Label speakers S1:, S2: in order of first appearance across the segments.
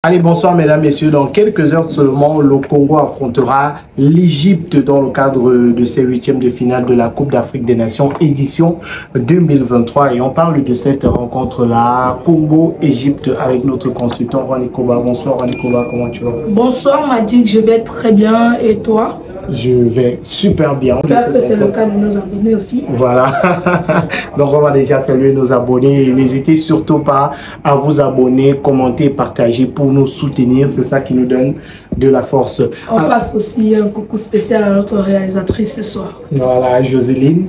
S1: Allez, bonsoir mesdames, messieurs. Dans quelques heures seulement, le Congo affrontera l'Égypte dans le cadre de ses huitièmes de finale de la Coupe d'Afrique des Nations édition 2023. Et on parle de cette rencontre-là, Congo-Égypte, avec notre consultant Rwani Koba. Bonsoir Rwani Koba, comment tu vas?
S2: Bonsoir Madik, je vais très bien. Et toi?
S1: Je vais super bien.
S2: J'espère que c'est le cas de nos abonnés aussi.
S1: Voilà. Donc on va déjà saluer nos abonnés. N'hésitez surtout pas à vous abonner, commenter, partager pour nous soutenir. C'est ça qui nous donne de la force.
S2: On passe aussi un coucou spécial à notre réalisatrice ce soir.
S1: Voilà, Joséline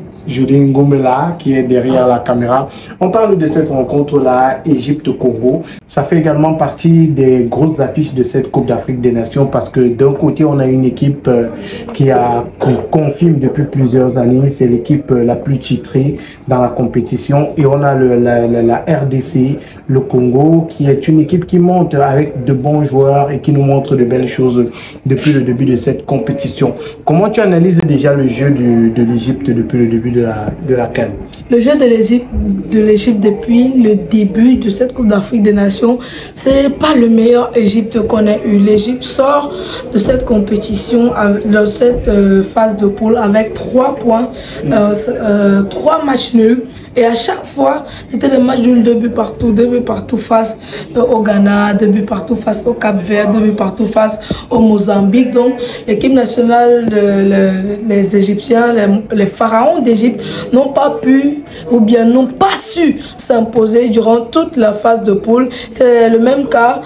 S1: Gomela qui est derrière la caméra. On parle de cette rencontre-là, Égypte-Congo. Ça fait également partie des grosses affiches de cette Coupe d'Afrique des Nations parce que d'un côté, on a une équipe qui confirme depuis plusieurs années, c'est l'équipe la plus titrée dans la compétition. Et on a la RDC, le Congo, qui est une équipe qui monte avec de bons joueurs et qui nous montre de belles choses depuis le début de cette compétition. Comment tu analyses déjà le jeu de l'Égypte depuis le début de la CAN?
S2: Le jeu de l'Égypte depuis le début de cette Coupe d'Afrique des Nations, c'est pas le meilleur Égypte qu'on ait eu. L'Égypte sort de cette compétition, de cette phase de poule avec 3 points, 3 matchs nuls. Et à chaque fois, c'était des matchs nuls, 2 buts partout face au Ghana, 2 buts partout face au Cap-Vert, 2 buts partout face au Mozambique. Donc, l'équipe nationale, les Égyptiens, les pharaons d'Égypte n'ont pas pu ou bien n'ont pas su s'imposer durant toute la phase de poule. C'est le même cas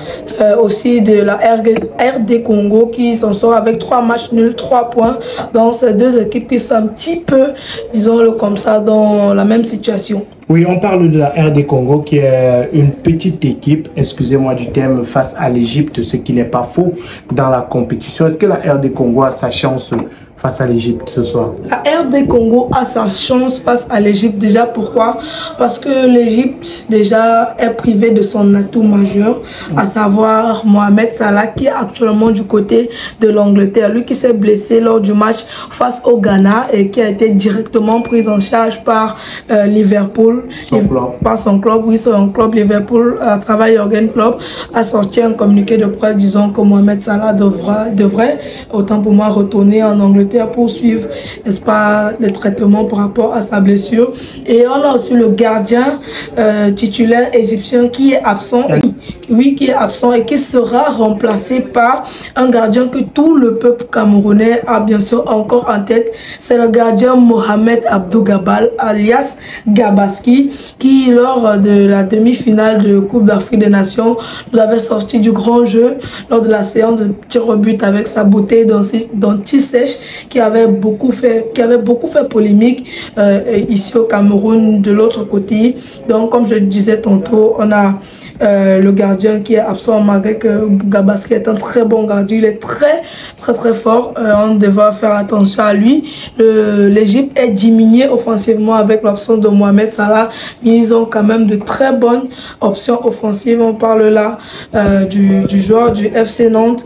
S2: aussi de la RD Congo qui s'en sort avec 3 matchs nuls, 3 points. Donc, ces deux équipes qui sont un petit peu, disons-le comme ça, dans la même situation.
S1: Oui, on parle de la RD Congo qui est une petite équipe, excusez-moi du terme, face à l'Égypte, ce qui n'est pas faux dans la compétition. Est-ce que la RD Congo a sa chance face à l'Égypte ce soir?
S2: La RD Congo a sa chance face à l'Égypte. Déjà, pourquoi? Parce que l'Égypte déjà est privée de son atout majeur, à savoir Mohamed Salah, qui est actuellement du côté de l'Angleterre. Lui qui s'est blessé lors du match face au Ghana et qui a été directement pris en charge par Liverpool. Par son club, oui, son club Liverpool, à travers Jürgen Klopp, a sorti un communiqué de presse disant que Mohamed Salah devrait, autant pour moi, retourner en Angleterre pour suivre, n'est-ce pas, le traitement par rapport à sa blessure. Et on a aussi le gardien titulaire égyptien qui est absent, oui, qui est absent et qui sera remplacé par un gardien que tout le peuple camerounais a bien sûr encore en tête. C'est le gardien Mohamed Abdou Gabal, alias Gabaski, qui lors de la demi-finale de Coupe d'Afrique des Nations nous avait sorti du grand jeu lors de la séance de tir au but avec sa beauté d'anti-sèche qui avait beaucoup fait polémique ici au Cameroun. De l'autre côté, donc comme je le disais tantôt, on a le gardien qui est absent, malgré que Gabaski est un très bon gardien, il est très fort. On devra faire attention à lui. L'Égypte est diminuée offensivement avec l'option de Mohamed Salah, mais ils ont quand même de très bonnes options offensives. On parle là du joueur du FC Nantes,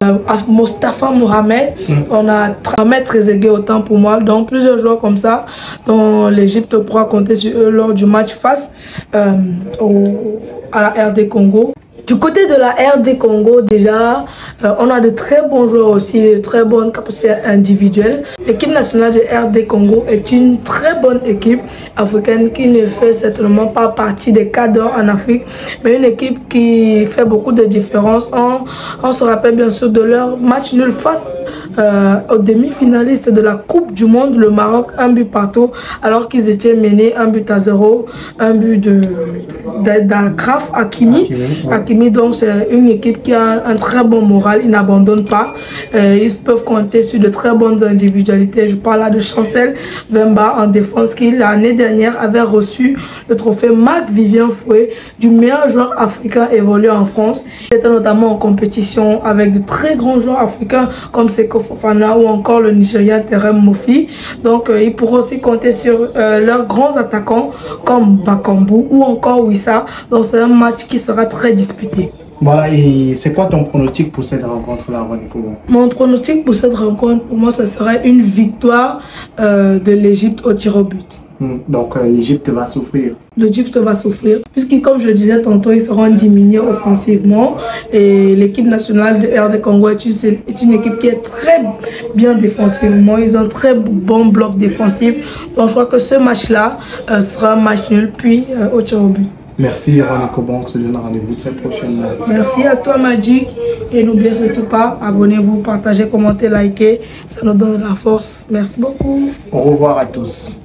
S2: Mostafa Mohamed. On a Mohamed Trezeguet autant pour moi. Donc plusieurs joueurs comme ça dont l'Égypte pourra compter sur eux lors du match face à la RD Congo. Du côté de la RD Congo, déjà, on a de très bons joueurs aussi, de très bonnes capacités individuelles. L'équipe nationale de RD Congo est une très bonne équipe africaine qui ne fait certainement pas partie des cadres en Afrique, mais une équipe qui fait beaucoup de différence. On se rappelle bien sûr de leur match nul face aux demi-finalistes de la Coupe du Monde, le Maroc, 1 but partout, alors qu'ils étaient menés 1 but à 0, un but d'Akraf Hakimi. Donc c'est une équipe qui a un très bon moral, ils n'abandonnent pas, ils peuvent compter sur de très bonnes individualités. Je parle là de Chancel Vemba en défense qui l'année dernière avait reçu le trophée Marc-Vivien Fouet du meilleur joueur africain évolué en France. Il était notamment en compétition avec de très grands joueurs africains comme Seko Fofana ou encore le Nigérien Terem Mofi. Donc ils pourront aussi compter sur leurs grands attaquants comme Bakambu ou encore Wissa. Donc c'est un match qui sera très disputé.
S1: Voilà, et c'est quoi ton pronostic pour cette rencontre-là, Rwani Koba?
S2: Mon pronostic pour cette rencontre, pour moi, ça serait une victoire de l'Égypte au tir au but.
S1: Donc l'Égypte va souffrir.
S2: L'Égypte va souffrir, puisque comme je le disais tantôt, ils seront diminués offensivement. Et l'équipe nationale de RD Congo est une équipe qui est très bien défensivement. Ils ont un très bon bloc défensif. Donc je crois que ce match-là sera un match nul, puis au tir au but.
S1: Merci Ronnie Coban, on se donne rendez-vous très prochainement.
S2: Merci à toi Magic. Et n'oubliez surtout pas, abonnez-vous, partagez, commentez, likez. Ça nous donne de la force. Merci beaucoup.
S1: Au revoir à tous.